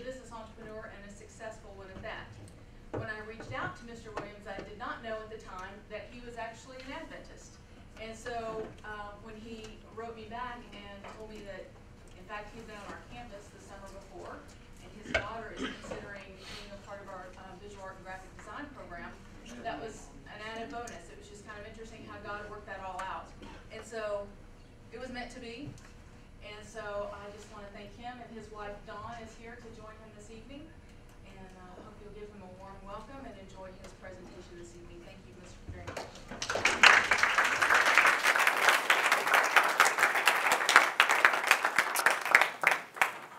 business entrepreneur and a successful one at that. When I reached out to Mr. Williams, I did not know at the time that he was actually an Adventist. And so when he wrote me back and told me that, in fact, he'd been on our campus the summer before, and his daughter is considering being a part of our visual art and graphic design program, that was an added bonus. It was just kind of interesting how God worked that all out. And so it was meant to be. And so I just want to thank him, and his wife Dawn is here to join him this evening. And I hope you'll give him a warm welcome and enjoy his presentation this evening. Thank you, Mr. very much.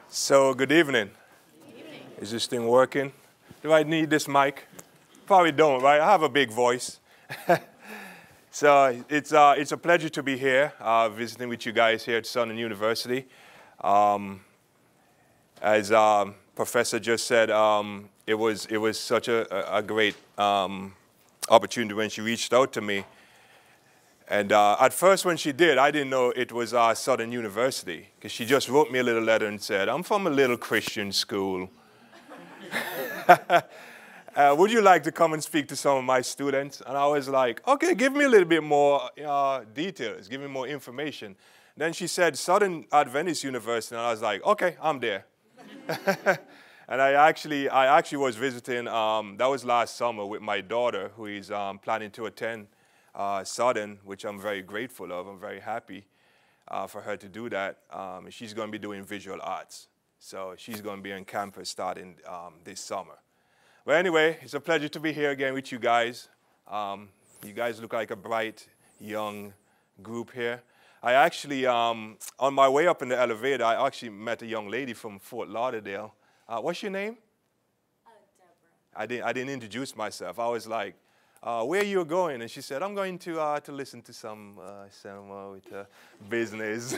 So, good evening. Good evening. Is this thing working? Do I need this mic? Probably don't, right? I have a big voice. So it's a pleasure to be here, visiting with you guys here at Southern University. As Professor just said, it was such a great opportunity when she reached out to me. And at first when she did, I didn't know it was Southern University, because she just wrote me a little letter and said, I'm from a little Christian school. Would you like to come and speak to some of my students? And I was like, okay, give me a little bit more details, give me more information. Then she said, Southern Adventist University, and I was like, okay, I'm there. And I actually was visiting, that was last summer, with my daughter, who is planning to attend Southern, which I'm very grateful of. I'm very happy for her to do that. She's going to be doing visual arts. So she's going to be on campus starting this summer. But anyway, it's a pleasure to be here again with you guys. You guys look like a bright, young group here. I actually, on my way up in the elevator, I actually met a young lady from Fort Lauderdale. What's your name? Deborah. I didn't introduce myself. I was like, where are you going? And she said, I'm going to listen to some with business.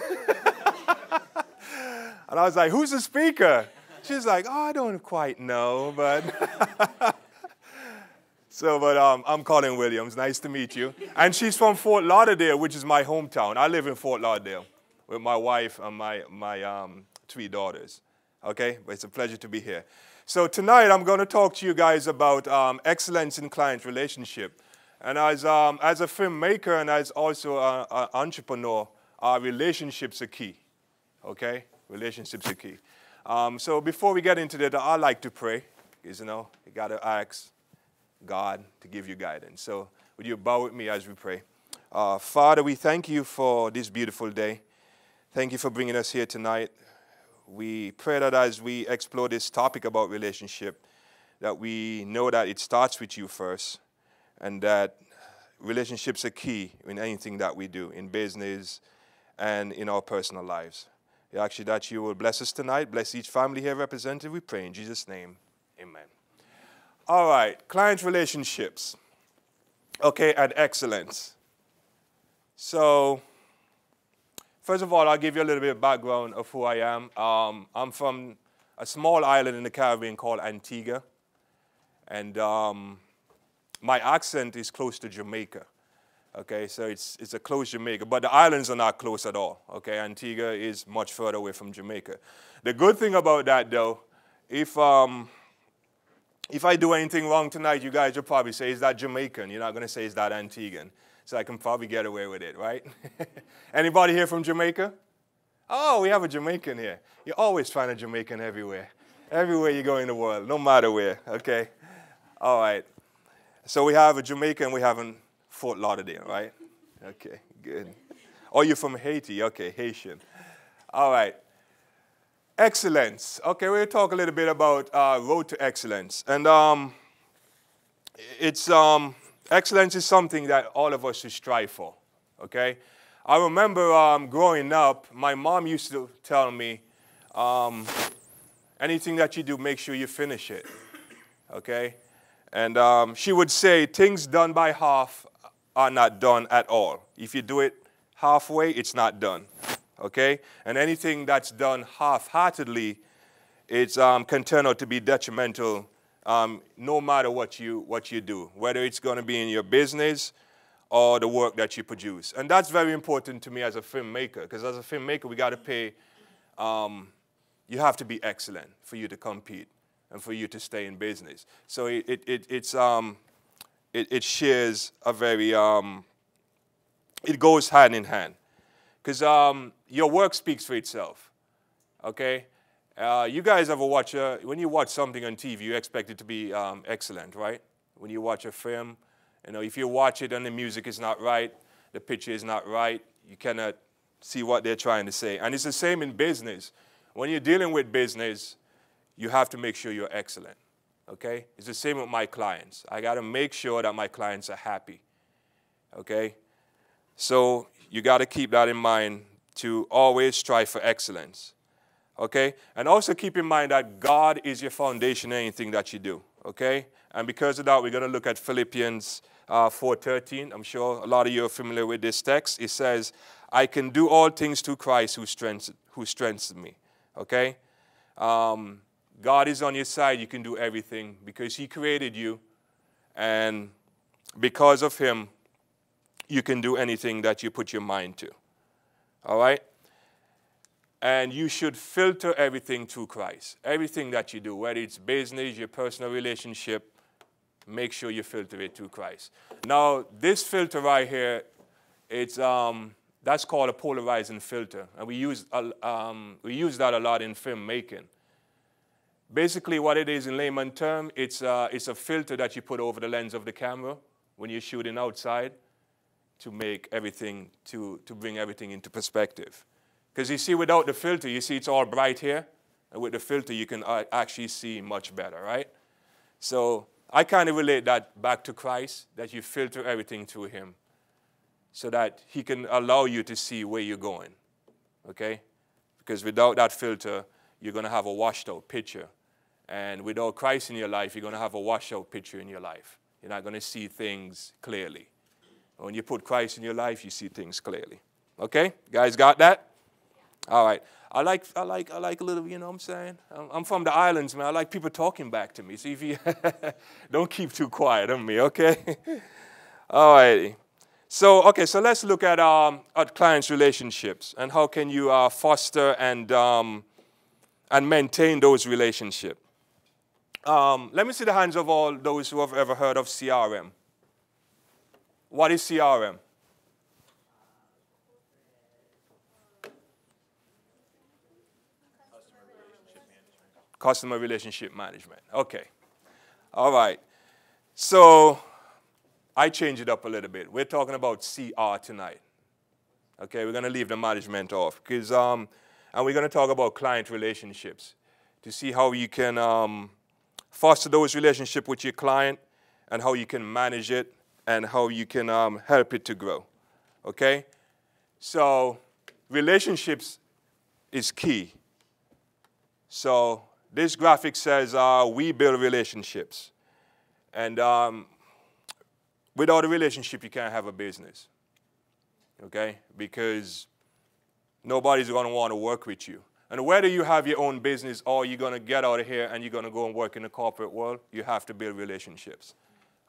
And I was like, who's the speaker? She's like, oh, I don't quite know, but. I'm Collin Williams. Nice to meet you. And she's from Fort Lauderdale, which is my hometown. I live in Fort Lauderdale with my wife and my 3 daughters. Okay? But it's a pleasure to be here. So tonight I'm going to talk to you guys about excellence in client relationship. And as a filmmaker and as also an entrepreneur, relationships are key. Okay? Relationships are key. So before we get into that, I like to pray, because, you got to ask God to give you guidance. So would you bow with me as we pray? Father, we thank you for this beautiful day. Thank you for bringing us here tonight. We pray that as we explore this topic about relationship, that we know that it starts with you first, and that relationships are key in anything that we do, in business and in our personal lives. We ask you that you will bless us tonight, bless each family here represented. We pray in Jesus' name, amen. All right, client relationships, okay, and excellence. So, first of all, I'll give you a little bit of background of who I am. I'm from a small island in the Caribbean called Antigua, and my accent is close to Jamaica. Okay, so it's a close Jamaica, but the islands are not close at all. Okay, Antigua is much further away from Jamaica. The good thing about that, though, if I do anything wrong tonight, you guys will probably say, is that Jamaican? You're not going to say, is that Antiguan? So I can probably get away with it, right? Anybody here from Jamaica? Oh, we have a Jamaican here. You always find a Jamaican everywhere. Everywhere you go in the world, no matter where, okay? All right. So we have a Jamaican, we have in Fort Lauderdale, right? Okay, good. Oh, you're from Haiti. Okay, Haitian. All right. Excellence. Okay, we'll talk a little bit about road to excellence. And excellence is something that all of us should strive for, okay? I remember growing up, my mom used to tell me, anything that you do, make sure you finish it, okay? And she would say, things done by half are not done at all. If you do it halfway, it's not done, okay? And anything that's done half-heartedly, it can turn out to be detrimental no matter what you do, whether it's going to be in your business or the work that you produce. And that's very important to me as a filmmaker, because as a filmmaker, we got to pay you have to be excellent for you to compete and for you to stay in business. So it shares a very, it goes hand in hand. Because your work speaks for itself, okay? You guys ever watch, when you watch something on TV, you expect it to be excellent, right? When you watch a film, you know, if you watch it and the music is not right, the picture is not right, you cannot see what they're trying to say. And it's the same in business. When you're dealing with business, you have to make sure you're excellent, okay? It's the same with my clients. I got to make sure that my clients are happy, okay? So you got to keep that in mind to always strive for excellence, okay? And also keep in mind that God is your foundation in anything that you do, okay? And because of that, we're going to look at Philippians 4:13. I'm sure a lot of you are familiar with this text. It says, I can do all things through Christ who strengthens me, okay? God is on your side. You can do everything because he created you. And because of him, you can do anything that you put your mind to, all right? And you should filter everything through Christ. Everything that you do, whether it's business, your personal relationship, make sure you filter it through Christ. Now, this filter right here, it's, that's called a polarizing filter. And we use that a lot in filmmaking. Basically, what it is in layman term, it's a filter that you put over the lens of the camera when you're shooting outside to make everything, to bring everything into perspective. Because you see, without the filter, you see it's all bright here. And with the filter, you can actually see much better, right? So I kind of relate that back to Christ, that you filter everything through him so that he can allow you to see where you're going, okay? Because without that filter, you're going to have a washed-out picture. And without Christ in your life, you're going to have a washed-out picture in your life. You're not going to see things clearly. When you put Christ in your life, you see things clearly. Okay? Guys got that? All right. I like a little, you know what I'm saying? I'm from the islands, man. I like people talking back to me. See if you don't keep too quiet on me, okay? All righty. So let's look at clients' relationships and how can you foster and maintain those relationships. Let me see the hands of all those who have ever heard of CRM. What is CRM? Customer relationship management. Okay. All right. So I changed it up a little bit. We're talking about CR tonight. Okay, we're going to leave the management off because and we're going to talk about client relationships to see how you can foster those relationships with your client and how you can manage it and how you can help it to grow. Okay? So relationships is key. So this graphic says we build relationships. And without a relationship, you can't have a business. Okay? Because nobody's going to want to work with you. And whether you have your own business or you're going to get out of here and you're going to go and work in the corporate world, you have to build relationships.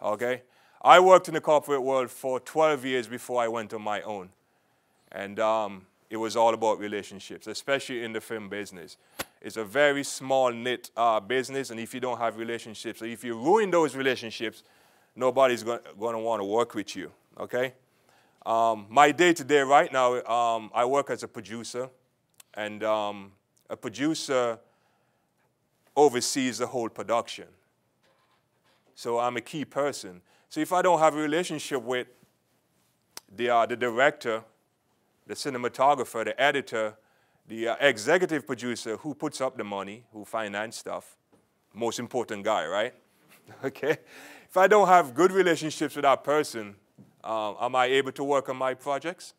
Okay? I worked in the corporate world for 12 years before I went on my own. And it was all about relationships, especially in the film business. It's a very small knit business, and if you don't have relationships, or if you ruin those relationships, nobody's going to want to work with you, okay? My day-to-day right now, I work as a producer, and a producer oversees the whole production. So I'm a key person. So if I don't have a relationship with the director, the cinematographer, the editor, the executive producer who puts up the money, who finance stuff, most important guy, right? Okay? If I don't have good relationships with that person, am I able to work on my projects?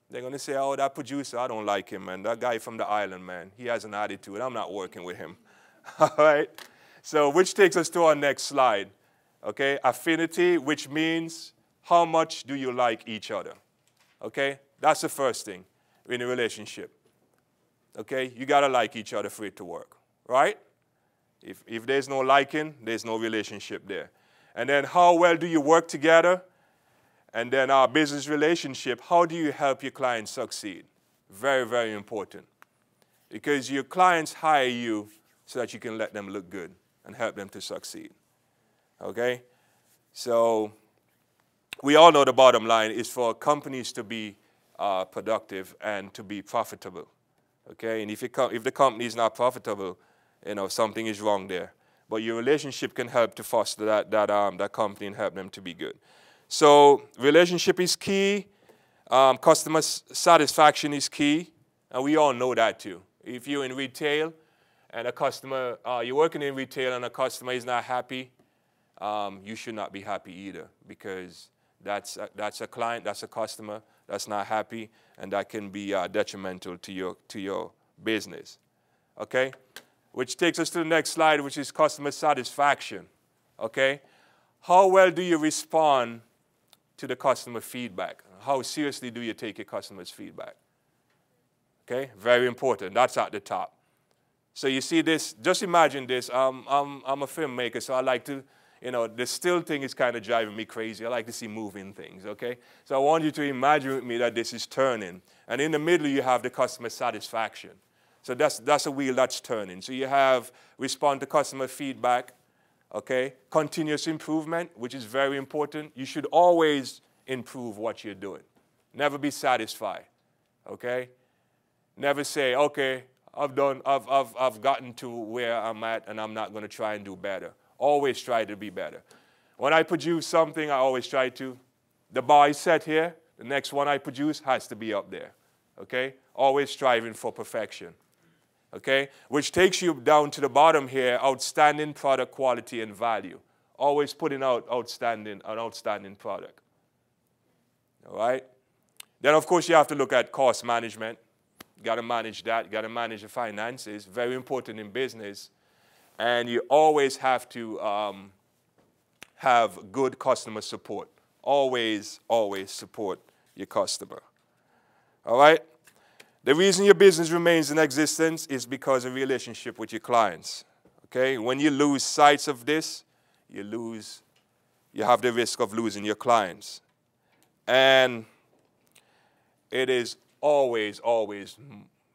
They're going to say, oh, that producer, I don't like him, man. That guy from the island, man, he has an attitude. I'm not working with him. All right? So which takes us to our next slide. Okay? Affinity, which means how much do you like each other? Okay? That's the first thing in a relationship. Okay? You got to like each other for it to work. Right? If there's no liking, there's no relationship there. And then how well do you work together? And then our business relationship, how do you help your clients succeed? Very, very important. Because your clients hire you so that you can let them look good and help them to succeed. Okay? So we all know the bottom line is for companies to be productive and to be profitable. Okay? And if the company is not profitable, something is wrong there. But your relationship can help to foster that company and help them to be good. So relationship is key. Customer satisfaction is key. And we all know that too. If you're in retail and a customer, you're working in retail and a customer is not happy, you should not be happy either, because that's a client, that's a customer that's not happy, and that can be detrimental to your business. Okay? Which takes us to the next slide, which is customer satisfaction. Okay? How well do you respond to the customer feedback? How seriously do you take your customer's feedback? Okay? Very important. That's at the top. So you see this, just imagine this. I'm a filmmaker, so I like to, the still thing is kind of driving me crazy. I like to see moving things, okay? So I want you to imagine with me that this is turning. And in the middle, you have the customer satisfaction. So that's a wheel that's turning. So you have respond to customer feedback, okay? Continuous improvement, which is very important. You should always improve what you're doing. Never be satisfied, okay? Never say, okay, I've gotten to where I'm at and I'm not going to try and do better. Always try to be better. When I produce something, I always try to, the bar is set here, the next one I produce has to be up there, okay? Always striving for perfection, okay? Which takes you down to the bottom here, outstanding product quality and value. Always putting out an outstanding product, all right? Then, of course, you have to look at cost management. You got to manage that. You got to manage the finances. Very important in business. And you always have to have good customer support. Always, always support your customer. All right? The reason your business remains in existence is because of relationship with your clients. Okay? When you lose sight of this, you have the risk of losing your clients. And it is always, always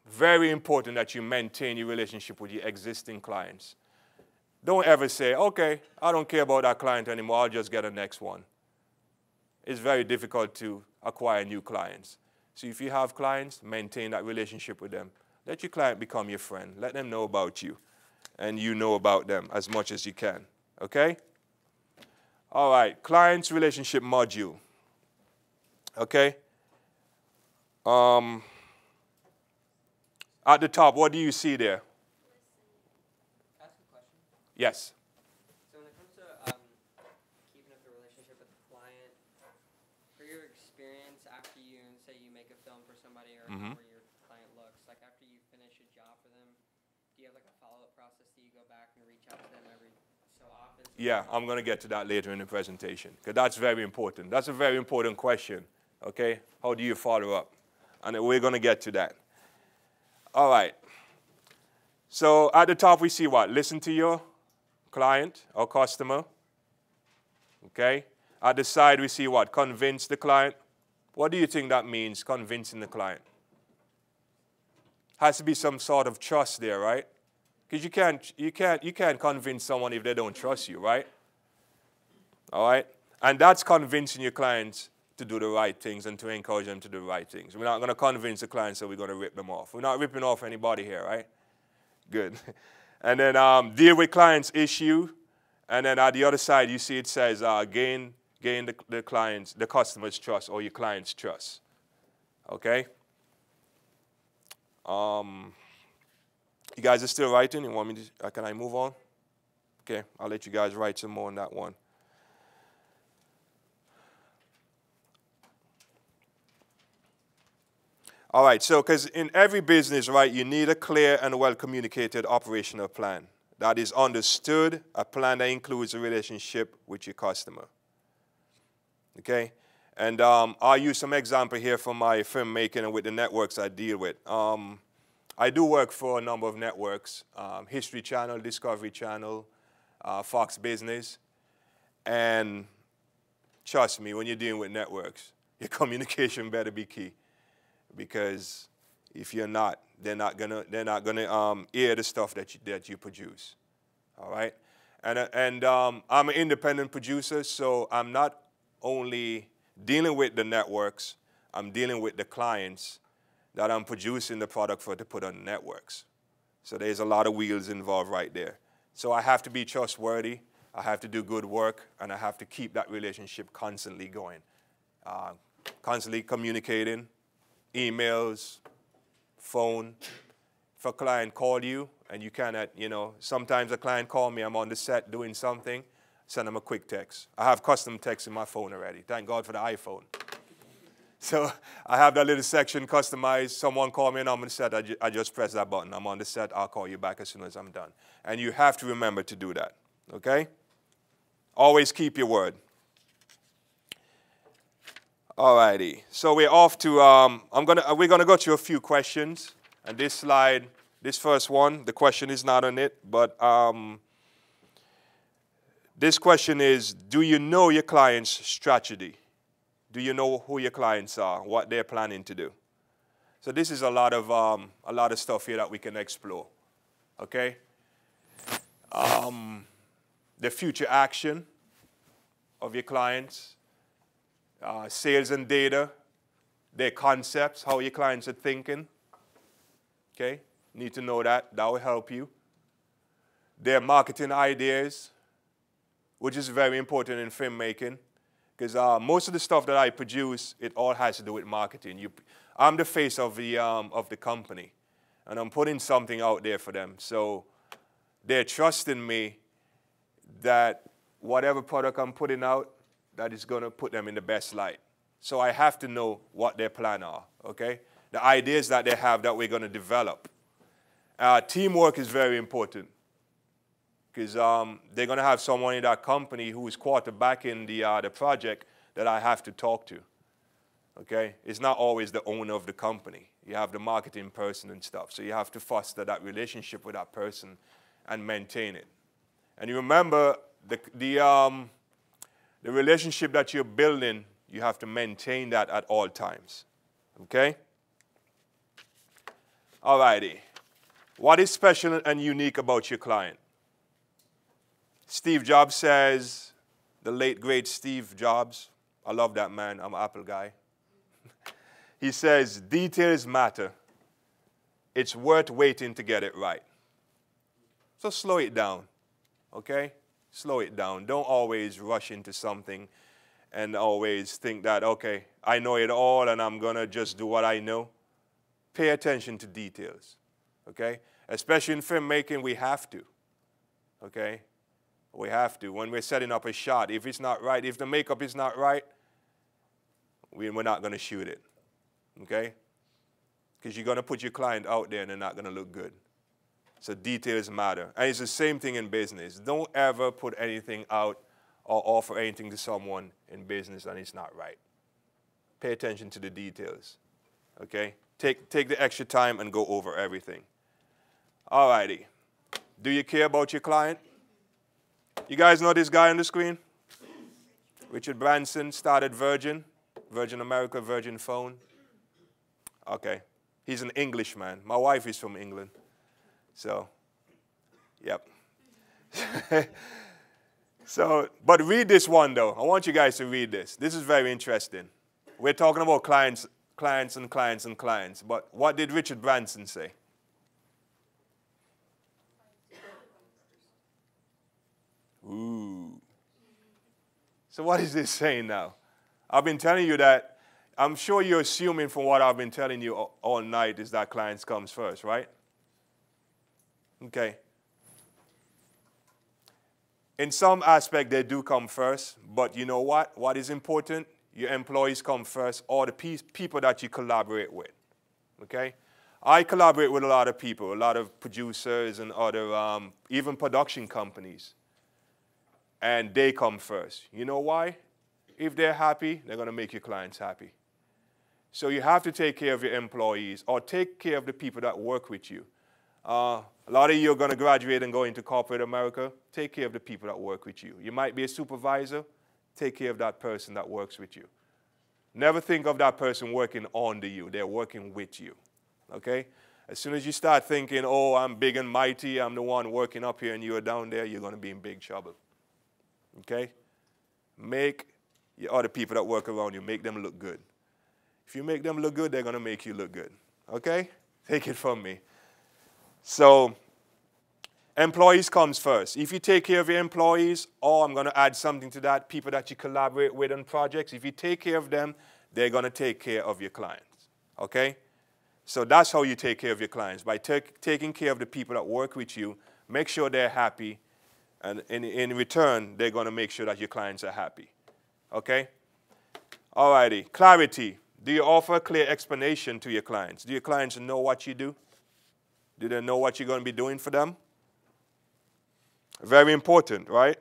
very important that you maintain your relationship with your existing clients. Don't ever say, okay, I don't care about that client anymore, I'll just get a next one. It's very difficult to acquire new clients. So if you have clients, maintain that relationship with them. Let your client become your friend. Let them know about you, and you know about them as much as you can. Okay? All right, clients relationship module. Okay? At the top, what do you see there? Ask a question. Yes. So when it comes to keeping up the relationship with the client, for your experience after you, say you make a film for somebody or however your client looks, like after you finish a job for them, do you have like a follow-up process? Do you go back and reach out to them every so often? Yeah, I'm going to get to that later in the presentation, because that's very important. That's a very important question, okay? How do you follow up? And we're going to get to that. All right. So at the top, we see what? Listen to your client or customer. Okay? At the side, we see what? Convince the client. What do you think that means, convincing the client? Has to be some sort of trust there, right? Because you can't convince someone if they don't trust you, right? All right? And that's convincing your clients to do the right things and to encourage them to do the right things. We're not going to convince the clients that we're going to rip them off. We're not ripping off anybody here, right? Good. And then deal with client's issue. And then at the other side, you see it says gain the customer's trust or your client's trust. Okay? You guys are still writing? You want me to, can I move on? Okay, I'll let you guys write some more on that one. All right, so because in every business, right, you need a clear and well-communicated operational plan that is understood, a plan that includes a relationship with your customer. Okay? And I'll use some example here from my filmmaking and with the networks I deal with. I do work for a number of networks, History Channel, Discovery Channel, Fox Business. And trust me, when you're dealing with networks, your communication better be key. Because If you're not, they're not gonna hear the stuff that you produce. All right, and I'm an independent producer, so I'm not only dealing with the networks, I'm dealing with the clients that I'm producing the product for to put on the networks. So there's a lot of wheels involved right there. So I have to be trustworthy, I have to do good work, and I have to keep that relationship constantly going. Constantly communicating, emails, phone. If a client call you and you cannot, sometimes a client call me, I'm on the set doing something, send them a quick text. I have custom text in my phone already. Thank God for the iPhone. So I have that little section customized. Someone call me and I'm on the set, I just press that button. I'm on the set, I'll call you back as soon as I'm done. And you have to remember to do that, okay? Always keep your word. Alrighty, so we're off to, we're gonna go through a few questions. And this slide, this first one, the question is not on it, but this question is, do you know your client's strategy? Do you know who your clients are, what they're planning to do? So this is a lot of stuff here that we can explore, okay? The future action of your clients, sales and data, their concepts, how your clients are thinking, okay? Need to know that. That will help you. Their marketing ideas, which is very important in filmmaking, because most of the stuff that I produce, it all has to do with marketing. I'm the face of the company, and I'm putting something out there for them. So they're trusting me that whatever product I'm putting out, that is going to put them in the best light. So I have to know what their plans are, okay? The ideas that they have that we're going to develop. Teamwork is very important because they're going to have someone in that company who is quarterbacking the project that I have to talk to, okay? It's not always the owner of the company. You have the marketing person and stuff, so you have to foster that relationship with that person and maintain it. And you remember, the relationship that you're building, you have to maintain that at all times, okay? Alrighty. What is special and unique about your client? Steve Jobs says, the late great Steve Jobs, I love that man, I'm an Apple guy. He says, details matter. It's worth waiting to get it right. So slow it down, okay? Slow it down. Don't always rush into something and always think that, okay, I know it all and I'm going to just do what I know. Pay attention to details, okay? Especially in filmmaking, we have to, okay? We have to. When we're setting up a shot, if it's not right, if the makeup is not right, we're not going to shoot it, okay? Because you're going to put your client out there and they're not going to look good. So details matter. And it's the same thing in business. Don't ever put anything out or offer anything to someone in business and it's not right. Pay attention to the details, okay? Take the extra time and go over everything. All righty. Do you care about your client? You guys know this guy on the screen? Richard Branson started Virgin America, Virgin Phone. Okay. He's an Englishman. My wife is from England. So, yep. So, but read this one though. I want you guys to read this. This is very interesting. We're talking about clients. But what did Richard Branson say? Ooh. So what is this saying now? I've been telling you that. I'm sure you're assuming from what I've been telling you all night is that clients comes first, right? Okay. In some aspect, they do come first, but you know what? What is important? Your employees come first, or the people that you collaborate with, okay? I collaborate with a lot of people, a lot of producers and other, even production companies, and they come first. You know why? If they're happy, they're going to make your clients happy. So you have to take care of your employees or take care of the people that work with you. A lot of you are going to graduate and go into corporate America. Take care of the people that work with you. You might be a supervisor. Take care of that person that works with you. Never think of that person working under you. They're working with you, okay? As soon as you start thinking, oh, I'm big and mighty, I'm the one working up here and you're down there, you're going to be in big trouble, okay? Make your other people that work around you, make them look good. If you make them look good, they're going to make you look good, okay? Take it from me. So employees comes first. If you take care of your employees, or I'm going to add something to that, people that you collaborate with on projects, if you take care of them, they're going to take care of your clients, okay? So that's how you take care of your clients, by taking care of the people that work with you, make sure they're happy, and in return, they're going to make sure that your clients are happy, okay? All righty, clarity. Do you offer a clear explanation to your clients? Do your clients know what you do? Do they know what you're going to be doing for them? Very important, right?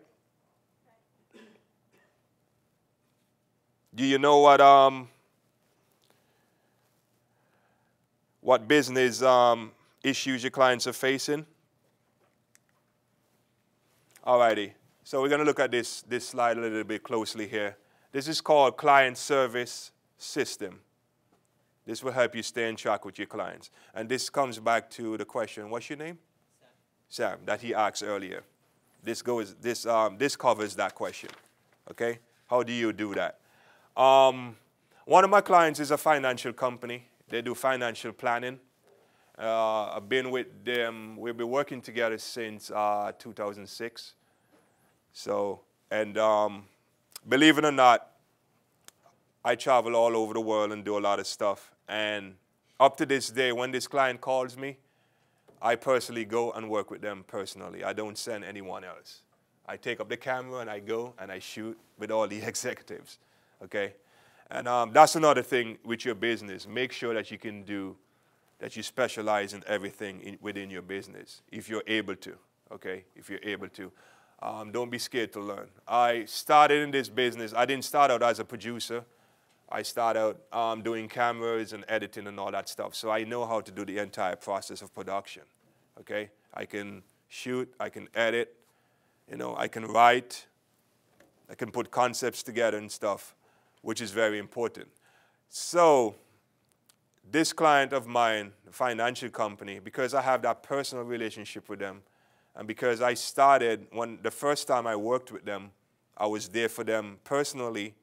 Do you know what business issues your clients are facing? Alrighty, so we're going to look at this slide a little bit closely here. This is called client service system. This will help you stay in track with your clients. And this comes back to the question, what's your name? Sam, that he asked earlier. This covers that question, okay? How do you do that? One of my clients is a financial company. They do financial planning. I've been with them, we've been working together since 2006. So, and believe it or not, I travel all over the world and do a lot of stuff. And up to this day, when this client calls me, I personally go and work with them personally. I don't send anyone else. I take up the camera and I go and I shoot with all the executives, okay? And that's another thing with your business. Make sure that you can do, that you specialize in everything within your business, if you're able to, okay? If you're able to. Don't be scared to learn. I started in this business. I didn't start out as a producer. I started out doing cameras and editing and all that stuff. So I know how to do the entire process of production, okay? I can shoot, I can edit, you know, I can write, I can put concepts together and stuff, which is very important. So this client of mine, the financial company, because I have that personal relationship with them, and because I started, the first time I worked with them, I was there for them personally,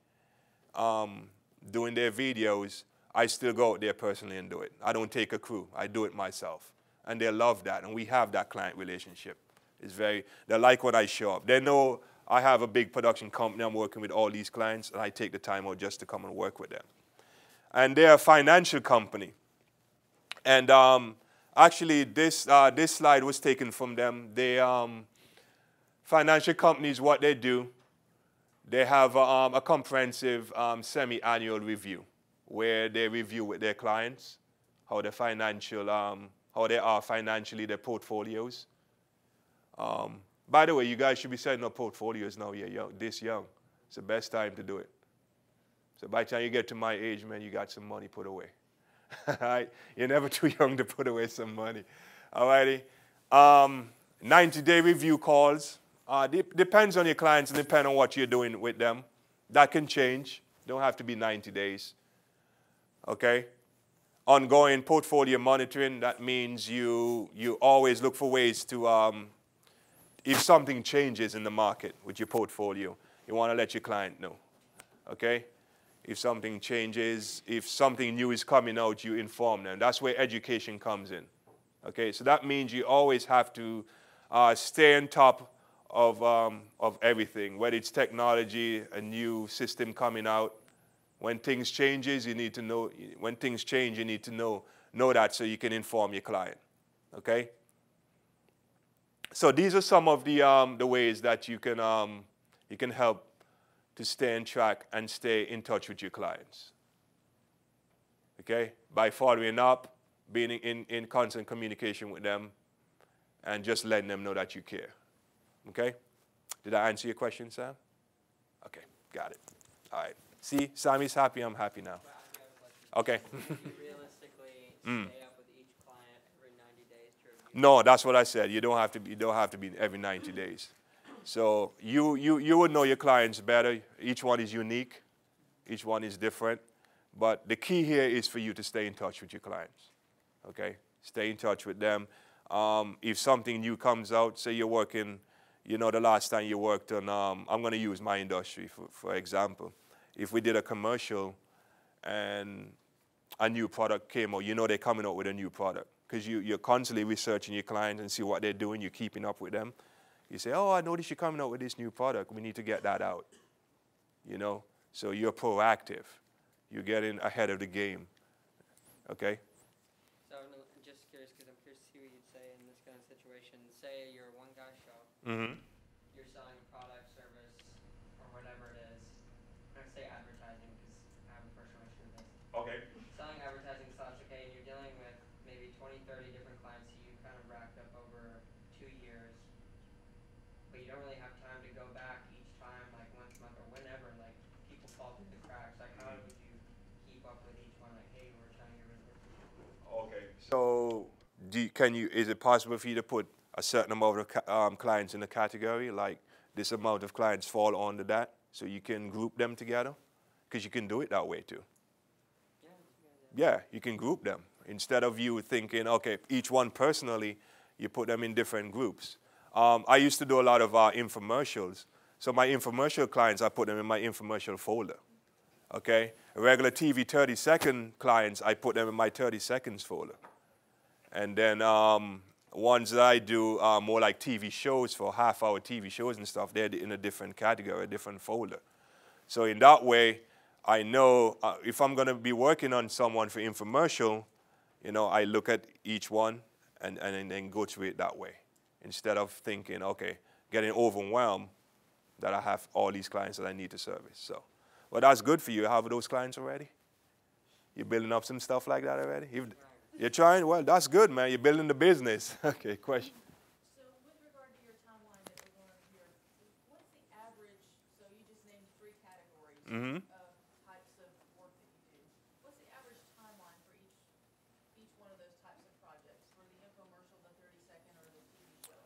doing their videos. I still go out there personally and do it. I don't take a crew. I do it myself. And they love that, and we have that client relationship. They like when I show up. They know I have a big production company. I'm working with all these clients, and I take the time out just to come and work with them. And they're a financial company. And actually, this slide was taken from them. Financial companies, what they do, they have a comprehensive semi-annual review where they review with their clients how they are financially, their portfolios. By the way, you guys should be setting up portfolios now. You're young, this young. It's the best time to do it. So by the time you get to my age, man, you got some money put away. Right? You're never too young to put away some money. All righty. 90-day review calls. Depends on your clients and depends on what you're doing with them. That can change. Don't have to be 90 days. Okay? Ongoing portfolio monitoring. That means you always look for ways to, if something changes in the market with your portfolio, you want to let your client know. Okay? If something changes, if something new is coming out, you inform them. That's where education comes in. Okay? So that means you always have to stay on top of everything, whether it's technology, a new system coming out. When things changes, you need to know. When things change, you need to know that so you can inform your client. Okay. So these are some of the ways that you can help to stay on track and stay in touch with your clients. Okay, by following up, being in constant communication with them, and just letting them know that you care. Okay? Did I answer your question, Sam? Okay, got it. All right. See, Sammy's happy, I'm happy now. Okay. Can you realistically stay up with each client every 90 days to review? No, that's what I said. You don't have to be every 90 days. So you would know your clients better. Each one is unique. Each one is different. But the key here is for you to stay in touch with your clients. okay? Stay in touch with them. If something new comes out, say you're working, you know, the last time you worked on, I'm going to use my industry for example. If we did a commercial and a new product came out, you know they're coming out with a new product because you're constantly researching your clients and see what they're doing, you're keeping up with them. You say, oh, I noticed you're coming out with this new product. We need to get that out, you know? So you're proactive. You're getting ahead of the game, okay? So I'm just curious, because I'm curious to see what you'd say in this kind of situation. Say you're a one-guy show. Mm-hmm. You're selling a product, service, or whatever it is. I'm going to say advertising because I have a personal issue with this. Okay. Selling advertising slash, okay, and you're dealing with maybe 20, 30 different clients who you kind of racked up over 2 years, but you don't really have time to go back each time, like once a month or whenever, like people fall through the cracks. Like how would you keep up with each one? Like, hey, we're trying to get rid of this. Okay. So is it possible for you to put a certain amount of clients in a category, like this amount of clients fall under that, so you can group them together? Because you can do it that way too. Yeah, you can group them. Instead of you thinking, okay, each one personally, you put them in different groups. I used to do a lot of infomercials. So my infomercial clients, I put them in my infomercial folder. Okay? Regular TV 30-second clients, I put them in my 30 seconds folder. And then ones that I do more like TV shows, for half-hour TV shows and stuff, they're in a different category, a different folder. So in that way, I know if I'm going to be working on someone for infomercial, you know, I look at each one and then go through it that way. Instead of thinking, okay, getting overwhelmed that I have all these clients that I need to service. So, well, that's good for you. You have those clients already? You're building up some stuff like that already? You're trying? Well, that's good, man. You're building the business. Okay, question. So with regard to your timeline that we're going over here, what's the average, so you just named 3 categories Mm-hmm. of types of work that you do. What's the average timeline for each one of those types of projects, for the infomercial, the 30-second, or the TV show?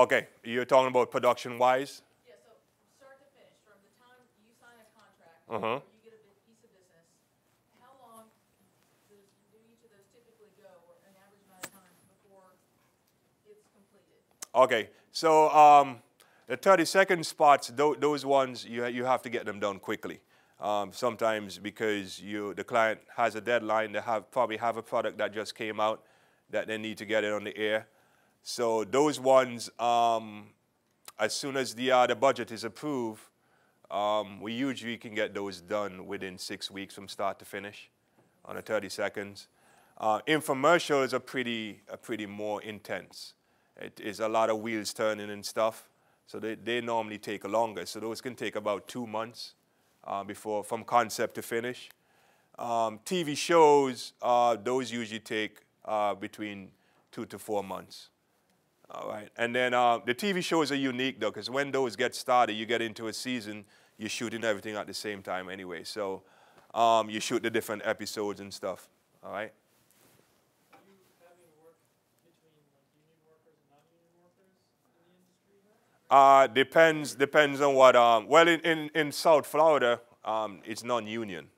Okay, you're talking about production-wise? Yeah, so start to finish, from the time you sign a contract, Uh-huh. or you get a big piece of business, how long do each of those typically go, or an average amount of time before it's completed? Okay, so the 30-second spots, those ones, you have to get them done quickly. Sometimes because the client has a deadline, they probably have a product that just came out that they need to get it on the air. So those ones, as soon as the budget is approved, we usually can get those done within 6 weeks from start to finish on the 30 seconds. Infomercials are pretty more intense. It is a lot of wheels turning and stuff, so they normally take longer. So those can take about 2 months from concept to finish. TV shows, those usually take between 2 to 4 months. All right, and then the TV shows are unique though, because when those get started, you get into a season, you're shooting everything at the same time anyway. So you shoot the different episodes and stuff. All right. Are you having work between like union workers and non-union workers in the industry? Depends on what. Well, in South Florida, it's non-union.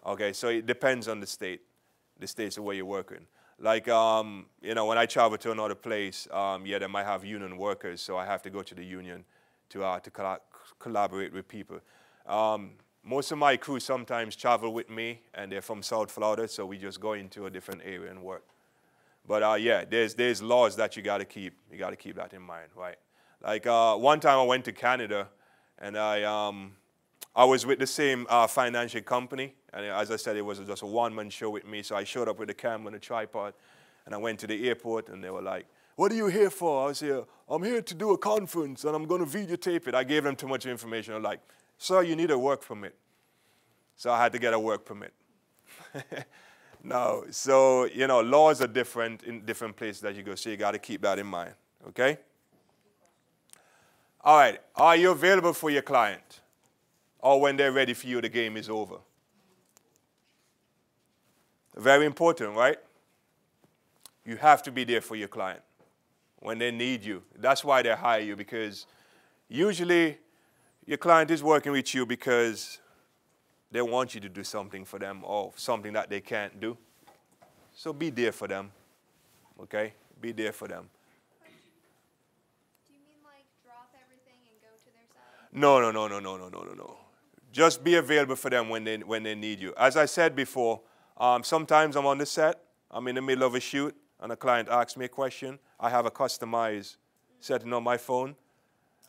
Okay, so it depends on the states where you're working. Like, you know, when I travel to another place, yeah, they might have union workers, so I have to go to the union to collaborate with people. Most of my crew sometimes travel with me, and they're from South Florida, so we just go into a different area and work. But yeah, there's laws that you got to keep. You got to keep that in mind, right? Like one time I went to Canada, and I was with the same financial company, and as I said, it was just a one-man show with me. So I showed up with a camera and a tripod, and I went to the airport, and they were like, "What are you here for?" I was here, "I'm here to do a conference, and I'm going to videotape it." I gave them too much information. I'm like, "Sir, you need a work permit." So I had to get a work permit. No, so, you know, laws are different in different places that you go, so you got to keep that in mind, okay? All right, are you available for your client? Or when they're ready for you, the game is over? Very important, right? You have to be there for your client when they need you. That's why they hire you, because usually your client is working with you because they want you to do something for them or something that they can't do. So be there for them. okay? Be there for them. Do you mean like drop everything and go to their side? No. Just be available for them when they need you. As I said before, sometimes I'm on the set, I'm in the middle of a shoot, and a client asks me a question. I have a customized setting on my phone.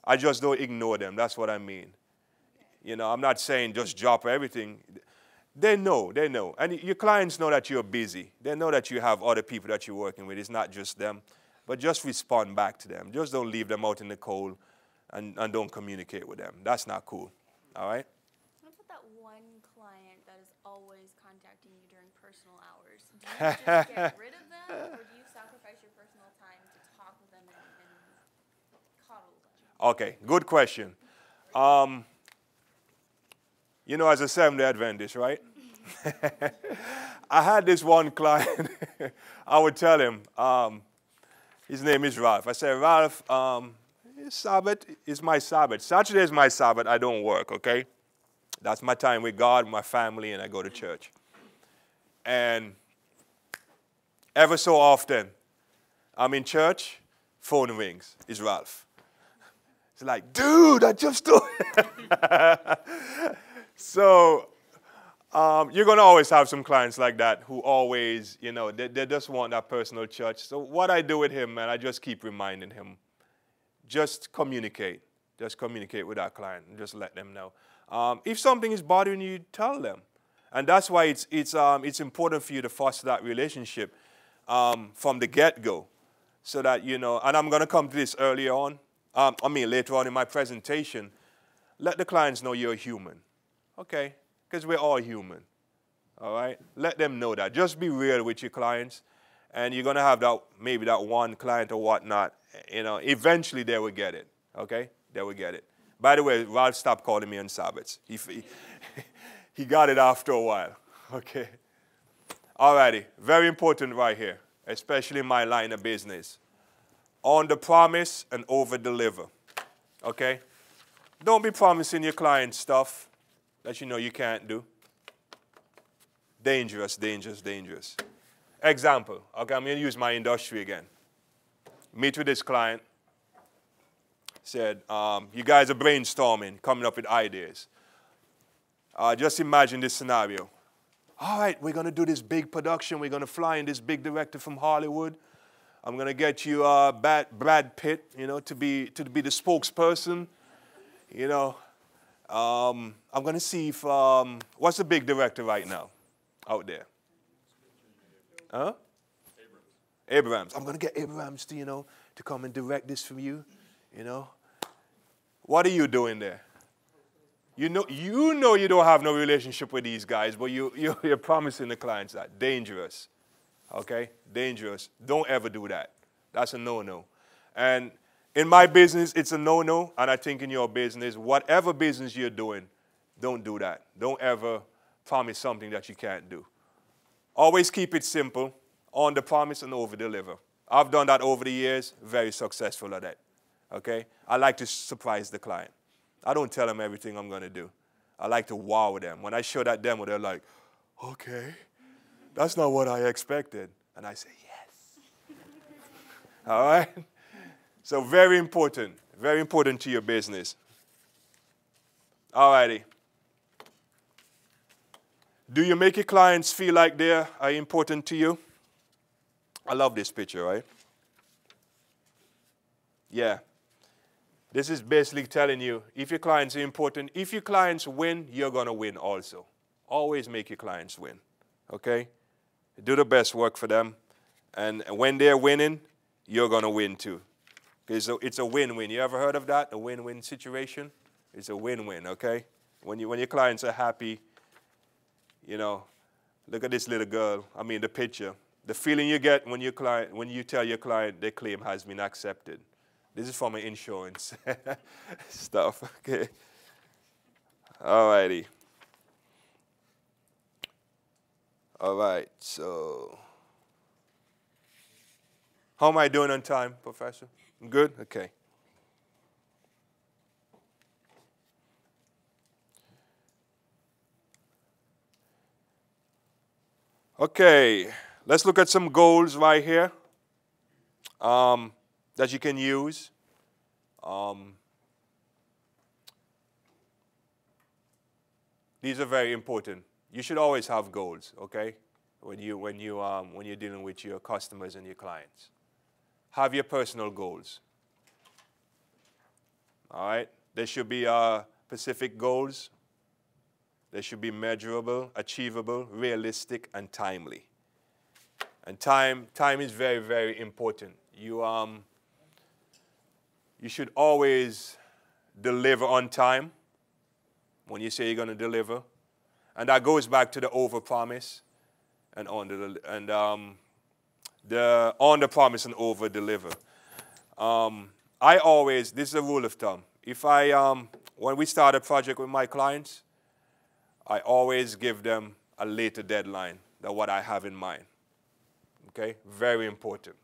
I just don't ignore them. That's what I mean. You know, I'm not saying just drop everything. They know. And your clients know that you're busy. They know that you have other people that you're working with. It's not just them. But just respond back to them. Just don't leave them out in the cold and don't communicate with them. That's not cool. All right? What about that one client that is always contacting you during personal hours? Do you just get rid of them, or do you sacrifice your personal time to talk with them and coddle them? Okay, good question. You know, as a Seventh-day Adventist, right? I had this one client. I would tell him, his name is Ralph. I said, Ralph, Sabbath is my Sabbath. Saturday is my Sabbath. I don't work, okay? That's my time with God, my family, and I go to church. And ever so often, I'm in church, phone rings. It's Ralph. It's like, dude, I just do it. So you're going to always have some clients like that who always, you know, they just want that personal touch. So what I do with him, man, I just keep reminding him, just communicate. Just communicate with that client and just let them know. If something is bothering you, tell them. And that's why it's important for you to foster that relationship from the get-go. So that, you know, and I'm going to come to this earlier on, later on in my presentation, let the clients know you're human. Okay, because we're all human, all right? Let them know that. Just be real with your clients, and you're going to have that, maybe that one client or whatnot. You know, eventually they will get it, okay? They will get it. By the way, Ralph stopped calling me on Sabbaths. He got it after a while, okay? All righty, very important right here, especially in my line of business. On the promise and over-deliver, okay? Don't be promising your clients stuff that you know you can't do. Dangerous. Example, okay, I'm going to use my industry again. Meet with this client. Said, you guys are brainstorming, coming up with ideas. Just imagine this scenario. All right, we're going to do this big production. We're going to fly in this big director from Hollywood. I'm going to get you Brad Pitt, you know, to be the spokesperson, you know. I'm going to see if, what's the big director right now out there? Huh? Abrams. I'm going to get Abrams to, you know, to come and direct this for you, you know. What are you doing there? You know you don't have no relationship with these guys, but you're promising the clients that. Dangerous, okay? Dangerous. Don't ever do that. That's a no-no. And in my business, it's a no-no, and I think in your business, whatever business you're doing, don't do that. Don't ever promise something that you can't do. Always keep it simple, on the promise and over-deliver. I've done that over the years, very successful at that, okay? I like to surprise the client. I don't tell them everything I'm going to do. I like to wow them. When I show that demo, they're like, okay, that's not what I expected. And I say, yes. All right? So very important to your business. All righty. Do you make your clients feel like they are important to you? I love this picture, right? Yeah. This is basically telling you, if your clients are important, if your clients win, you're going to win also. Always make your clients win, okay? Do the best work for them. And when they're winning, you're going to win too. It's a win-win. You ever heard of that, a win-win situation? It's a win-win, okay? When your clients are happy, you know, look at this little girl, the picture. The feeling you get when you tell your client their claim has been accepted. This is from an insurance stuff, okay? All righty. All right, so how am I doing on time, Professor? Good? Okay. Okay, let's look at some goals right here. that you can use. These are very important. You should always have goals, okay? When you're dealing with your customers and your clients. Have your personal goals. All right? There should be specific goals. They should be measurable, achievable, realistic, and timely. And time is very, very important. You should always deliver on time when you say you're going to deliver. And that goes back to the overpromise and the under-promise and over-deliver. This is a rule of thumb. When we start a project with my clients, I always give them a later deadline than what I have in mind. Okay? Very important.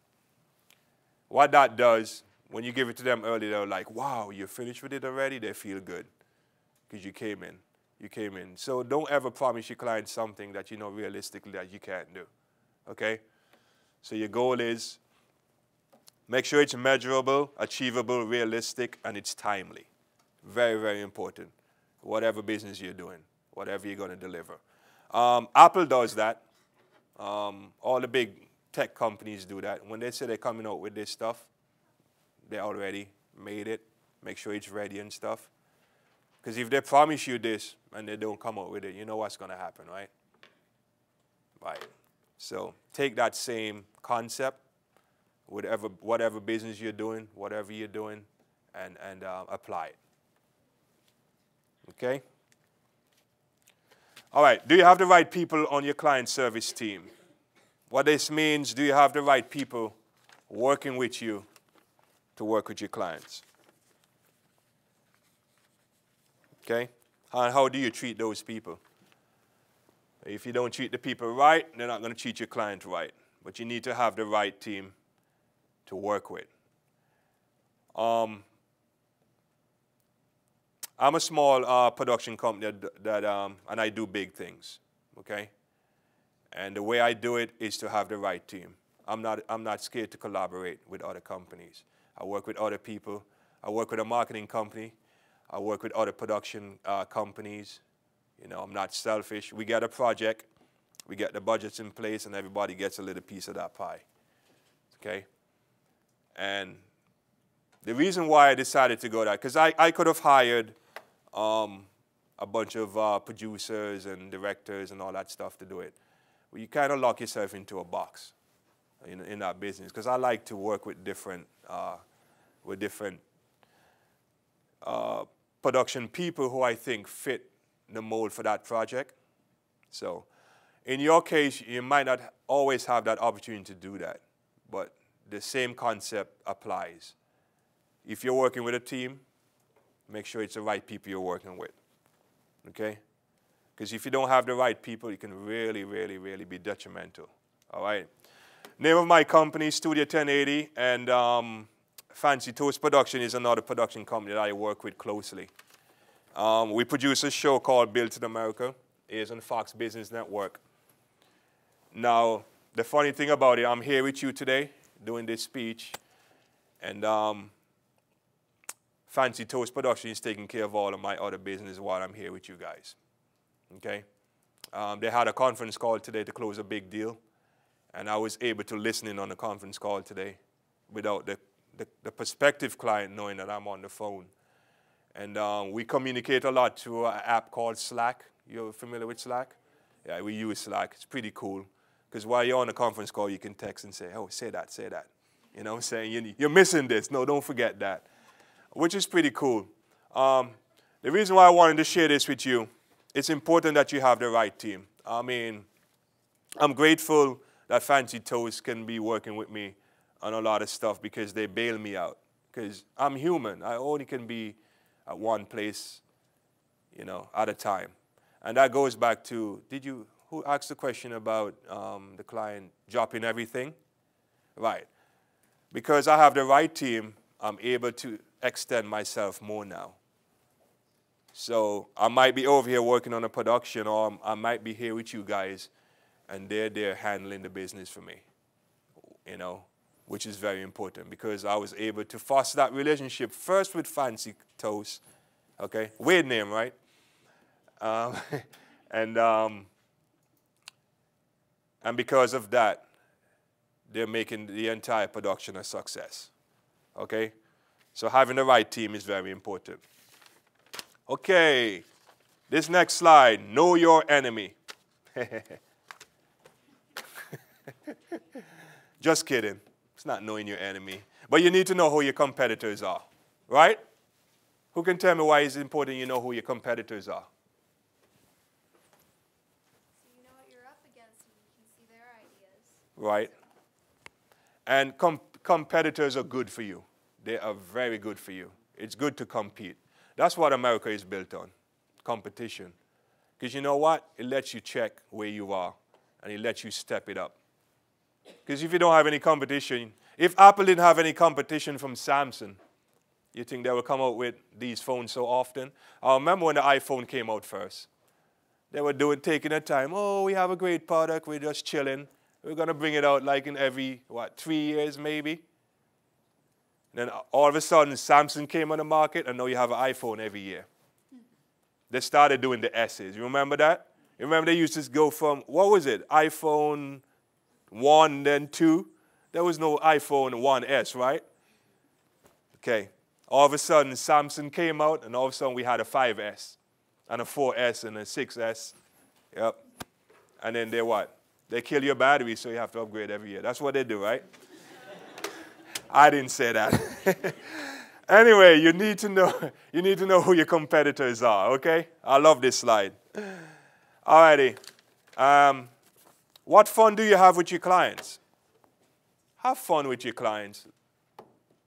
What that does, when you give it to them early, they're like, wow, you're finished with it already? They feel good because you came in. You came in. So don't ever promise your client something that you know realistically that you can't do. Okay? So your goal is make sure it's measurable, achievable, realistic, and it's timely. Very, very important. Whatever business you're doing, whatever you're going to deliver. Apple does that. All the big tech companies do that. When they say they're coming out with this stuff, they already made it. Make sure it's ready and stuff. Because if they promise you this and they don't come out with it, you know what's going to happen, right? Right. So take that same concept, whatever business you're doing, whatever you're doing, and apply it. Okay? All right. Do you have the right people on your client service team? What this means, do you have the right people working with you to work with your clients? Okay? And how do you treat those people? If you don't treat the people right, they're not going to treat your client right. But you need to have the right team to work with. I'm a small production company and I do big things. Okay? And the way I do it is to have the right team. I'm not scared to collaborate with other companies. I work with other people. I work with a marketing company. I work with other production companies. You know, I'm not selfish. We get a project, we get the budgets in place, and everybody gets a little piece of that pie. Okay? And the reason why I decided to go that, because I could have hired a bunch of producers and directors and all that stuff to do it. Well, you kind of lock yourself into a box in that business, because I like to work with different production people who I think fit the mold for that project. So in your case, you might not always have that opportunity to do that, but the same concept applies. If you're working with a team, make sure it's the right people you're working with, okay? Because if you don't have the right people, it can really, really, really be detrimental, all right? Name of my company, Studio 1080, and Fancy Toast Production is another production company that I work with closely. We produce a show called Built in America. It's on Fox Business Network. Now, the funny thing about it, I'm here with you today doing this speech, and Fancy Toast Production is taking care of all of my other business while I'm here with you guys. Okay? They had a conference call today to close a big deal, and I was able to listen in on the conference call today without the prospective client knowing that I'm on the phone. And we communicate a lot through an app called Slack. You're familiar with Slack? Yeah, we use Slack. It's pretty cool. Because while you're on a conference call, you can text and say, oh, say that, say that. You know what I'm saying? You're missing this. No, don't forget that. Which is pretty cool. The reason why I wanted to share this with you, it's important that you have the right team. I mean, I'm grateful that Fancy Toast can be working with me on a lot of stuff because they bail me out. Because I'm human. I only can be at one place, you know, at a time. And that goes back to, who asked the question about the client dropping everything? Right. Because I have the right team, I'm able to extend myself more now. So I might be over here working on a production, or I might be here with you guys, and they're there handling the business for me. You know, which is very important because I was able to foster that relationship first with Fancy Toast, okay? Weird name, right? And because of that, they're making the entire production a success, okay? So having the right team is very important. Okay, this next slide, know your enemy. Just kidding. It's not knowing your enemy. But you need to know who your competitors are, right? Who can tell me why it's important you know who your competitors are? So you know what you're up against and you can see their ideas. Right? And competitors are good for you. They are very good for you. It's good to compete. That's what America is built on, competition. Because you know what? It lets you check where you are, and it lets you step it up. Because if you don't have any competition, if Apple didn't have any competition from Samsung, you think they would come out with these phones so often? I remember when the iPhone came out first. They were taking their time. Oh, we have a great product. We're just chilling. We're going to bring it out like in every, 3 years maybe? Then all of a sudden, Samsung came on the market, and now you have an iPhone every year. They started doing the S's. You remember that? You remember they used to go from, what was it, iPhone 1, then 2? There was no iPhone 1S, right? Okay. All of a sudden, Samsung came out, and all of a sudden we had a 5S, and a 4S, and a 6S. Yep. And then they what? They kill your battery, so you have to upgrade every year. That's what they do, right? I didn't say that. Anyway, you need to know who your competitors are, okay? I love this slide. Alrighty. What fun do you have with your clients? Have fun with your clients.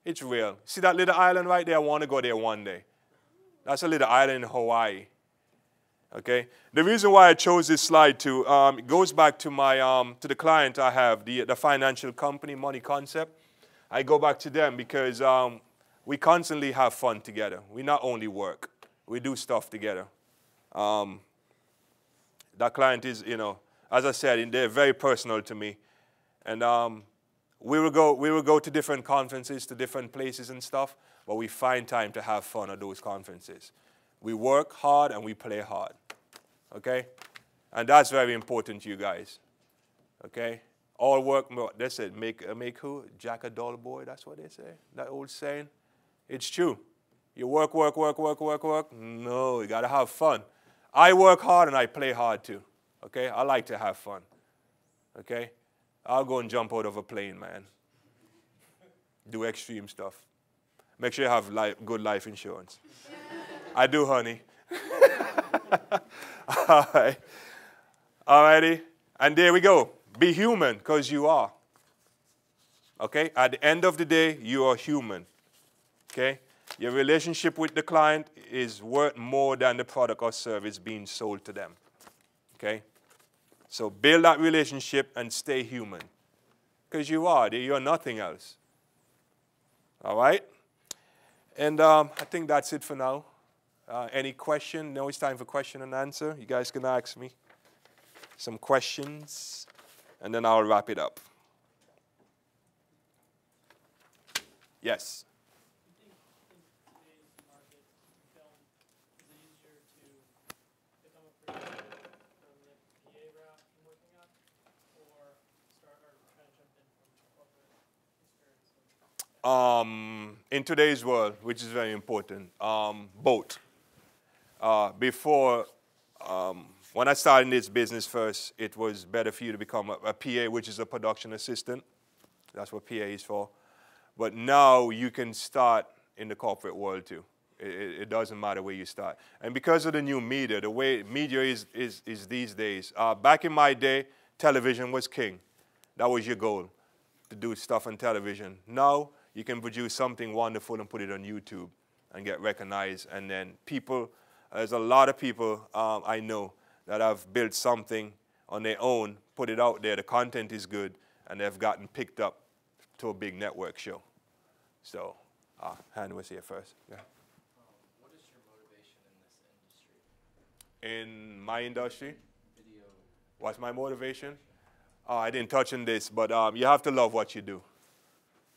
It's real. See that little island right there? I want to go there one day. That's a little island in Hawaii. Okay? The reason why I chose this slide too, it goes back to my to the client I have, the financial company, Money Concept. I go back to them because we constantly have fun together. We not only work, we do stuff together. That client is, as I said, they're very personal to me. And we will go to different conferences, to different places and stuff, but we find time to have fun at those conferences. We work hard and we play hard, okay? And that's very important to you guys, okay? All work, they said, make who? Jack a dull boy, that's what they say, that old saying. It's true. You work. No, you got to have fun. I work hard and I play hard too, okay? I like to have fun, okay? I'll go and jump out of a plane, man. Do extreme stuff. Make sure you have good life insurance. I do, honey. All right. All righty. And there we go. Be human, because you are. Okay? At the end of the day, you are human. Okay? Your relationship with the client is worth more than the product or service being sold to them. Okay? So build that relationship and stay human. Because you are. You're nothing else. All right? And I think that's it for now. Any question? Now it's time for question and answer. You guys can ask me some questions, and then I'll wrap it up. Yes? You think in today's market, film, is it easier to become a producer from the PA route you're working on, or try to jump in from corporate experience? In today's world, which is very important, both. Before, when I started in this business first, it was better for you to become a PA, which is a production assistant. That's what PA is for. But now you can start in the corporate world too. It doesn't matter where you start. And because of the new media, the way media is these days, back in my day, television was king. That was your goal, to do stuff on television. Now you can produce something wonderful and put it on YouTube and get recognized. And then people, there's a lot of people I know that have built something on their own, put it out there, the content is good, and they've gotten picked up to a big network show. So, Han was here first. Yeah. What is your motivation in this industry? In my industry? Video. What's my motivation? I didn't touch on this, but you have to love what you do.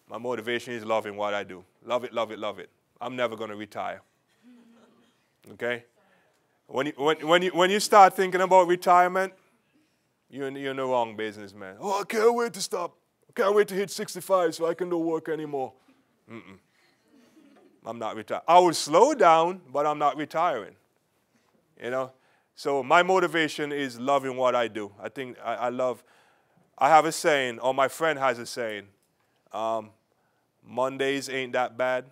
My motivation is loving what I do. Love it, love it, love it. I'm never going to retire. Okay? When you start thinking about retirement, you're in the wrong business, man. Oh, I can't wait to stop. I can't wait to hit 65 so I can do work anymore. I'm not retired. I will slow down, but I'm not retiring. You know? So my motivation is loving what I do. I think I have a saying, or my friend has a saying, Mondays ain't that bad.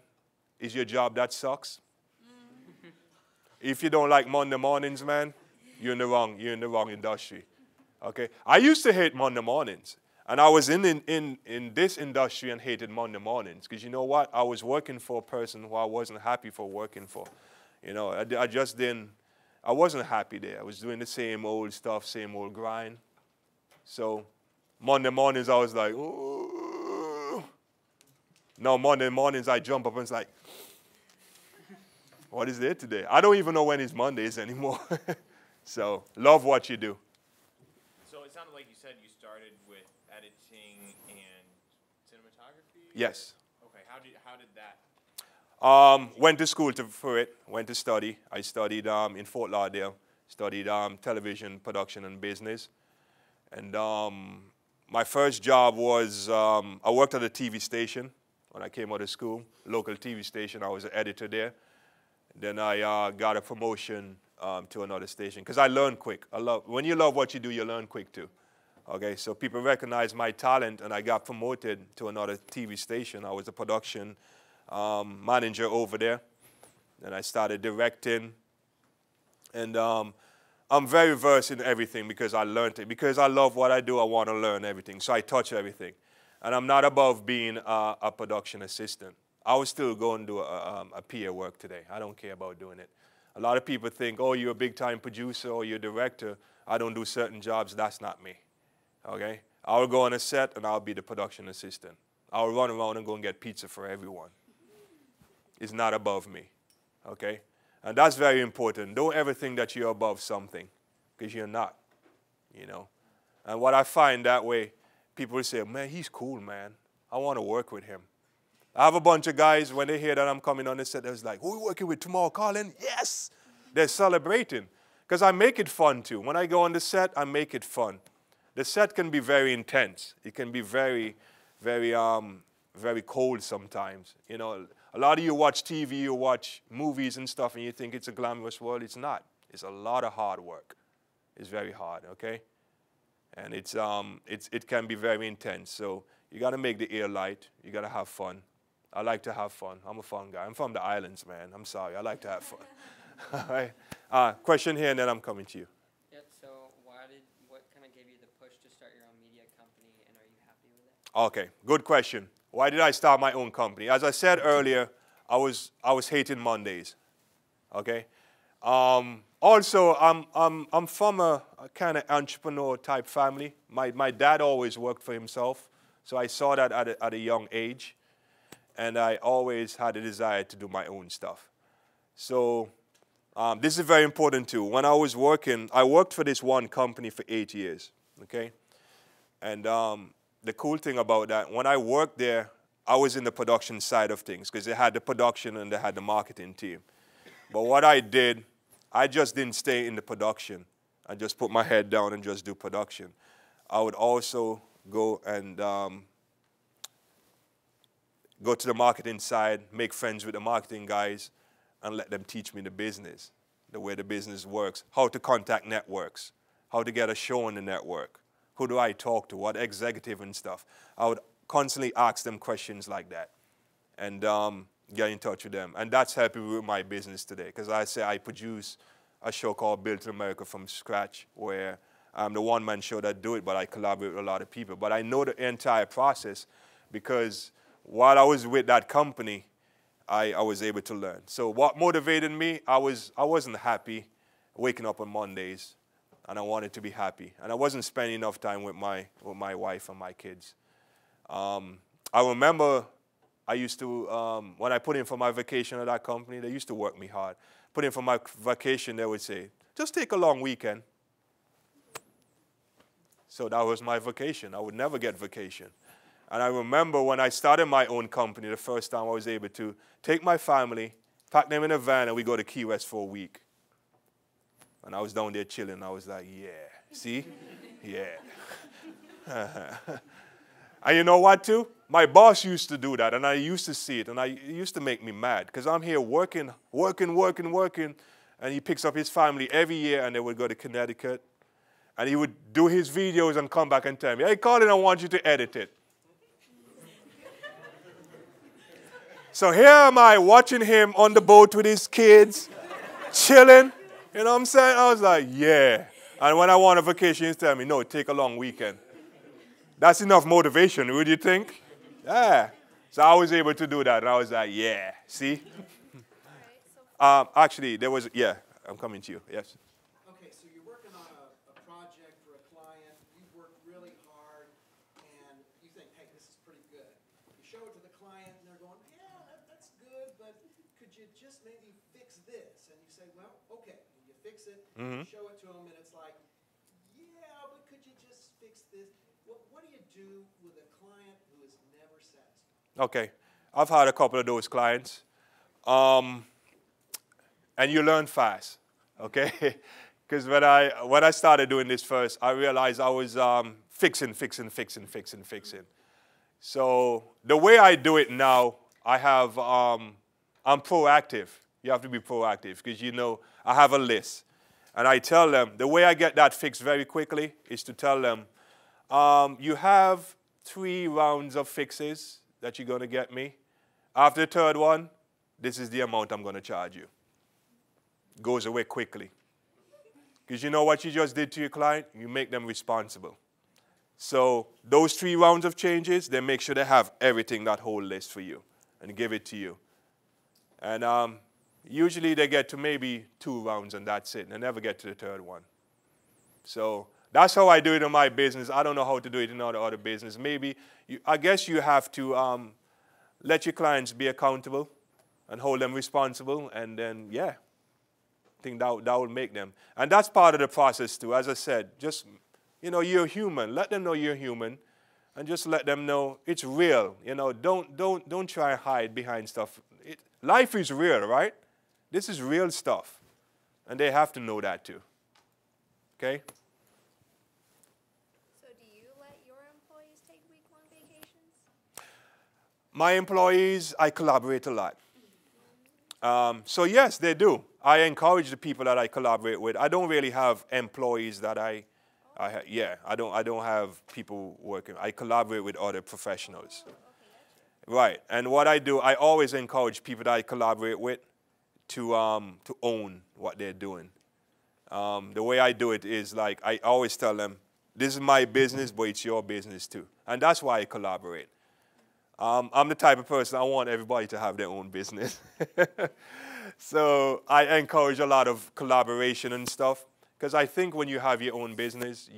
Is your job that sucks? If you don't like Monday mornings, man, you're in the wrong industry. Okay? I used to hate Monday mornings. And I was in this industry and hated Monday mornings. Because you know what? I was working for a person who I wasn't happy for working for. You know, I wasn't happy there. I was doing the same old stuff, same old grind. So Monday mornings I was like, ooh. Now Monday mornings I jump up and it's like, what is there today? I don't even know when it's Mondays anymore. So love what you do. So it sounded like you said you started with editing and cinematography? Yes. Okay, how did that? Went to school for it, went to study. I studied in Fort Lauderdale, studied television production and business. And my first job was, I worked at a TV station when I came out of school, local TV station. I was an editor there. Then I got a promotion to another station because I learned quick. When you love what you do, you learn quick too. Okay, so people recognized my talent and I got promoted to another TV station. I was a production manager over there. Then I started directing. And I'm very versed in everything because I learned it. Because I love what I do, I want to learn everything. So I touch everything. And I'm not above being a production assistant. I would still go and do a PA work today. I don't care about doing it. A lot of people think, oh, you're a big-time producer or you're a director. I don't do certain jobs. That's not me. Okay? I will go on a set and I'll be the production assistant. I will run around and go and get pizza for everyone. It's not above me. Okay? And that's very important. Don't ever think that you're above something because you're not. You know? And what I find that way, people will say, man, he's cool, man. I want to work with him. I have a bunch of guys, when they hear that I'm coming on the set, they're like, who are you working with tomorrow, Collin? Yes! They're celebrating. Because I make it fun, too. When I go on the set, I make it fun. The set can be very intense. It can be very, very, very cold sometimes. You know, a lot of you watch TV, you watch movies and stuff, and you think it's a glamorous world. It's not. It's a lot of hard work. It's very hard, okay? And it can be very intense. So you got to make the air light. You got to have fun. I like to have fun. I'm a fun guy. I'm from the islands, man. I'm sorry. I like to have fun. All right. Question here, and then I'm coming to you. Yep. So what kind of gave you the push to start your own media company, and are you happy with it? Okay. Good question. Why did I start my own company? As I said earlier, I was hating Mondays. Okay. Also, I'm from a kind of entrepreneur type family. My dad always worked for himself, so I saw that at a young age. And I always had a desire to do my own stuff. So this is very important too. When I was working, I worked for this one company for 8 years, okay? And the cool thing about that, when I worked there, I was in the production side of things because they had the production and they had the marketing team. But what I did, I just didn't stay in the production. I just put my head down and just do production. I would also go and go to the marketing side, make friends with the marketing guys, and let them teach me the business, the way the business works, how to contact networks, how to get a show on the network, who do I talk to, what executive and stuff. I would constantly ask them questions like that and get in touch with them. And that's helping with my business today because I produce a show called Built in America from scratch where I'm the one-man show that do it, but I collaborate with a lot of people. But I know the entire process because while I was with that company, I was able to learn. So what motivated me, I wasn't happy waking up on Mondays, and I wanted to be happy. And I wasn't spending enough time with my wife and my kids. I remember I used to, when I put in for my vacation at that company, they used to work me hard. Put in for my vacation, they would say, just take a long weekend. So that was my vacation. I would never get vacation. And I remember when I started my own company, the first time I was able to take my family, pack them in a van, and we go to Key West for a week. And I was down there chilling. I was like, yeah, see? Yeah. And you know what, too? My boss used to do that, and I used to see it, and it used to make me mad, because I'm here working, and he picks up his family every year, and they would go to Connecticut, and he would do his videos and come back and tell me, hey, Collin, I want you to edit it. So here am I watching him on the boat with his kids, chilling. You know what I'm saying? I was like, yeah. And when I want a vacation, he's telling me, no, take a long weekend. That's enough motivation, would you think? Yeah. So I was able to do that, and I was like, yeah, see? Actually, there was, yeah, I'm coming to you, yes. Okay, so you're working on a project for a client, you've worked really hard, and you think, hey, this is pretty good. You show it to the client, and they're going, yeah, that's good, but could you just maybe fix this? And you say, well, okay, and you fix it, you show it to them, and it's like, yeah, but could you just fix this? What do you do with a client who is never satisfied? Okay, I've had a couple of those clients. And you learn fast, okay? Because when I started doing this first, I realized I was fixing. So the way I do it now, I'm proactive. You have to be proactive, because you know I have a list. And I tell them, the way I get that fixed very quickly is to tell them, you have 3 rounds of fixes that you're going to get me. After the 3rd one, this is the amount I'm going to charge you. Goes away quickly. Because you know what you just did to your client? You make them responsible. So those 3 rounds of changes, they make sure they have everything, that whole list for you, and give it to you. And usually they get to maybe 2 rounds, and that's it. They never get to the 3rd one. So that's how I do it in my business. I don't know how to do it in other business. Maybe, I guess you have to let your clients be accountable and hold them responsible, and then, yeah. I think that will make them. And that's part of the process too. As I said, just, you know, you're human. Let them know you're human, and just let them know it's real. You know, don't try and hide behind stuff. Life is real, right? This is real stuff. And they have to know that too. Okay? So do you let your employees take week-long vacations? My employees, I collaborate a lot. So yes, they do. I encourage the people that I collaborate with. I don't really have employees that I don't have people working. I collaborate with other professionals. Right. And what I do, I always encourage people that I collaborate with to own what they're doing. The way I do it is, like, I always tell them, this is my business, but it's your business too. And that's why I collaborate. I'm the type of person, I want everybody to have their own business. So I encourage a lot of collaboration and stuff, because I think when you have your own business,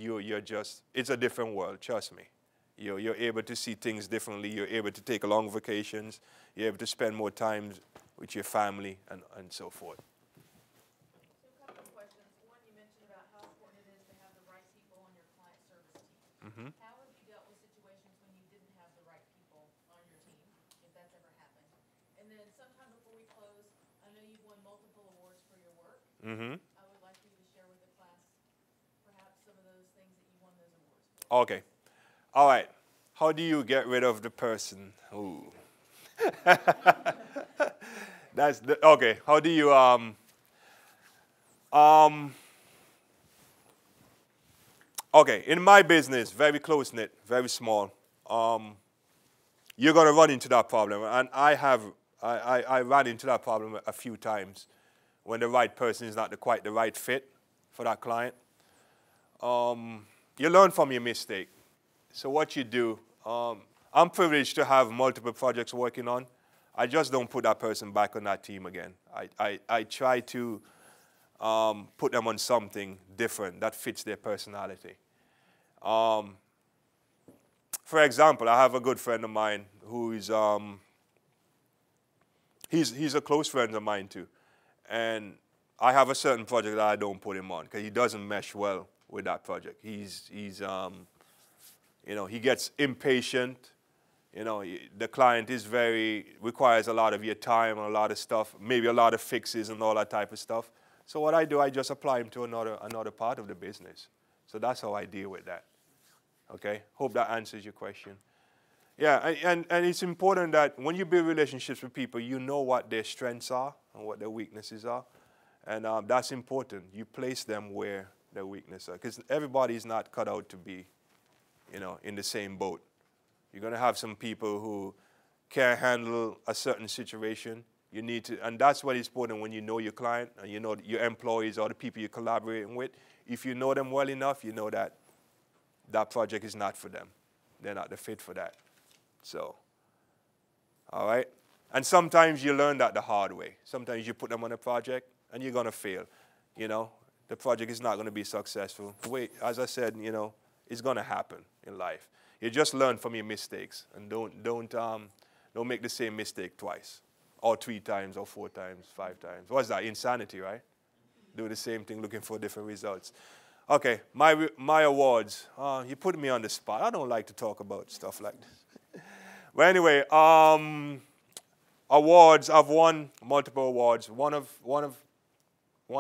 it's a different world, trust me. You're able to see things differently. You're able to take long vacations. You're able to spend more time with your family and so forth. So a couple of questions. One, you mentioned about how important it is to have the right people on your client service team. How have you dealt with situations when you didn't have the right people on your team, if that's ever happened? And then sometime before we close, I know you've won multiple awards for your work. I would like you to share with the class perhaps some of those things that you won those awards for. Okay. All right. How do you get rid of the person? Ooh. Okay. How do you okay, in my business, very close-knit, very small, you're going to run into that problem. And I ran into that problem a few times when the right person is not quite the right fit for that client. You learn from your mistake. So what you do, I'm privileged to have multiple projects working on. I just don't put that person back on that team again. I try to put them on something different that fits their personality. For example, I have a good friend of mine who is, he's a close friend of mine too. And I have a certain project that I don't put him on because he doesn't mesh well with that project. You know, he gets impatient You know, the client requires a lot of your time and a lot of stuff, maybe a lot of fixes and all that type of stuff. So what I do, I just apply them to another part of the business. So that's how I deal with that. Okay? Hope that answers your question. Yeah, and it's important that when you build relationships with people, you know what their strengths are and what their weaknesses are. And that's important. You place them where their weaknesses are. Because everybody is not cut out to be, you know, in the same boat. You're going to have some people who can't handle a certain situation. You need to, and that's what is important when you know your client and you know your employees or the people you're collaborating with. If you know them well enough, you know that that project is not for them. They're not the fit for that. So, all right? And sometimes you learn that the hard way. Sometimes you put them on a project and you're going to fail. You know, the project is not going to be successful. As I said, you know, it's going to happen in life. You just learn from your mistakes and don't make the same mistake twice or 3 times or 4 times, 5 times. What's that? Insanity, right? Do the same thing looking for different results. Okay, my awards. You put me on the spot. I don't like to talk about stuff like this. But anyway, awards. I've won multiple awards. One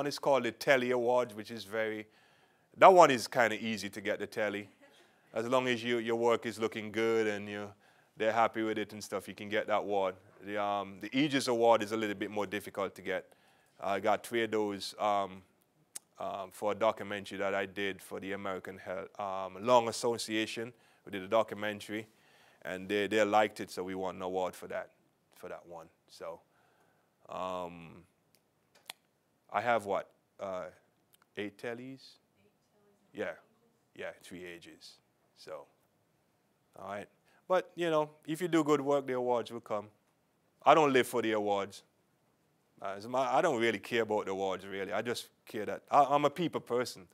is called the Telly Awards, which is that one is kind of easy to get, the Telly. As long as your work is looking good and they're happy with it and stuff, you can get that award. The Aegis Award is a little bit more difficult to get. I got 3 of those for a documentary that I did for the American Lung Association. We did a documentary, and they liked it, so we won an award for that one. So I have what, 8 Tellys? Yeah, 3 Ages. So, all right. But, you know, if you do good work, the awards will come. I don't live for the awards. I don't really care about the awards, really. I just care that I'm a people person.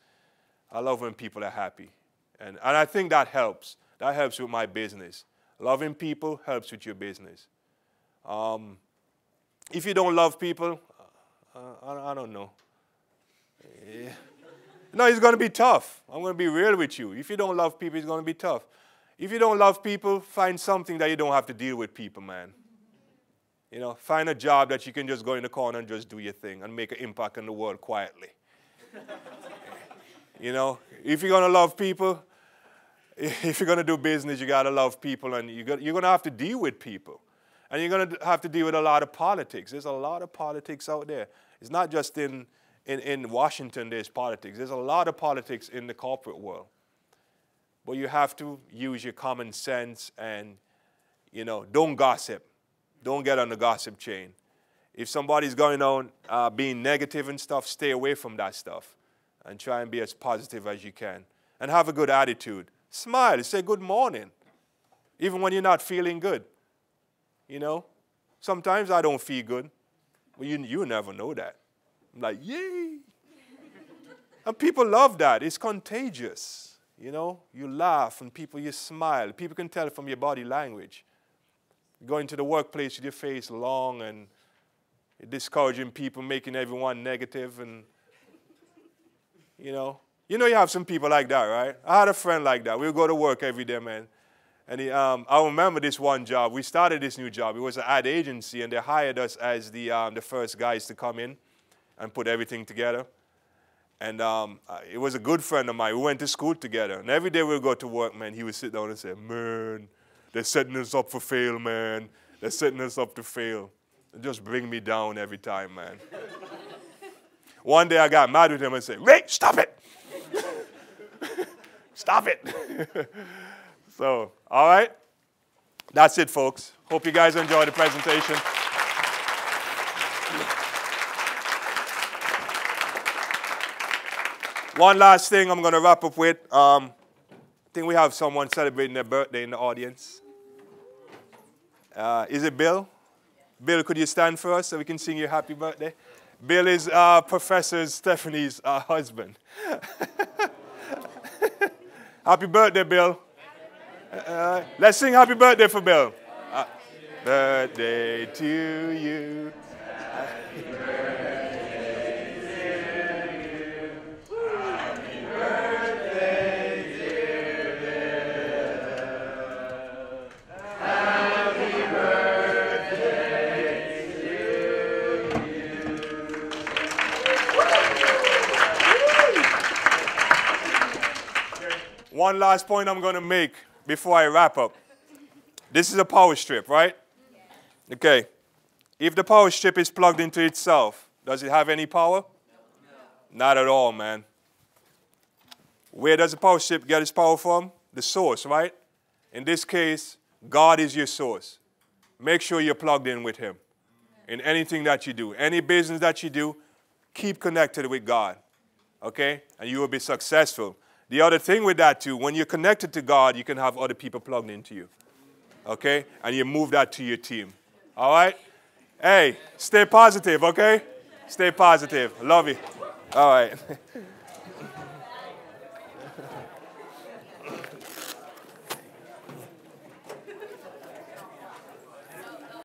I love when people are happy. And I think that helps. That helps with my business. Loving people helps with your business. If you don't love people, I don't know. Yeah. No, it's going to be tough. I'm going to be real with you. If you don't love people, it's going to be tough. If you don't love people, find something that you don't have to deal with people, man. You know, find a job that you can just go in the corner and just do your thing and make an impact in the world quietly. You know, if you're going to love people, if you're going to do business, you got to love people, and you're going to have to deal with people. And you're going to have to deal with a lot of politics. There's a lot of politics out there. It's not just in Washington there's politics. There's a lot of politics in the corporate world. But you have to use your common sense and, you know, don't gossip. Don't get on the gossip chain. If somebody's going on being negative and stuff, stay away from that stuff and try and be as positive as you can. And have a good attitude. Smile. Say good morning, even when you're not feeling good. You know, sometimes I don't feel good. Well, you never know that. I'm like, yay. And people love that. It's contagious. You know, you laugh and you smile. People can tell from your body language. You go into the workplace with your face long and you're discouraging people, making everyone negative. And, you know you have some people like that, right? I had a friend like that. We'll go to work every day, man. And I remember this one job. We started this new job. It was an ad agency, and they hired us as the first guys to come in and put everything together. And it was a good friend of mine. We went to school together. And every day we would go to work, man, he would sit down and say, man, they're setting us up for fail, man. They're setting us up to fail. It just bring me down every time, man. One day I got mad with him and said, Ray, stop it. Stop it. So, all right. That's it, folks. Hope you guys enjoyed the presentation. One last thing I'm going to wrap up with. I think we have someone celebrating their birthday in the audience. Is it Bill? Bill, could you stand for us so we can sing your happy birthday? Bill is Professor Stephanie's husband. Happy birthday, Bill. Let's sing happy birthday for Bill. Birthday to you. Happy birthday to you. Happy birthday, dear Bill. one last point I'm going to make before I wrap up. This is a power strip, right? Okay. If the power strip is plugged into itself, does it have any power? No. Not at all, man. Where does the power strip get its power from? The source, right? In this case, God is your source. Make sure you're plugged in with him in anything that you do. Any business that you do, keep connected with God, okay? And you will be successful. The other thing with that, too, when you're connected to God, you can have other people plugged into you, okay? And you move that to your team, all right? Hey, stay positive, okay? Stay positive. Love you. All right.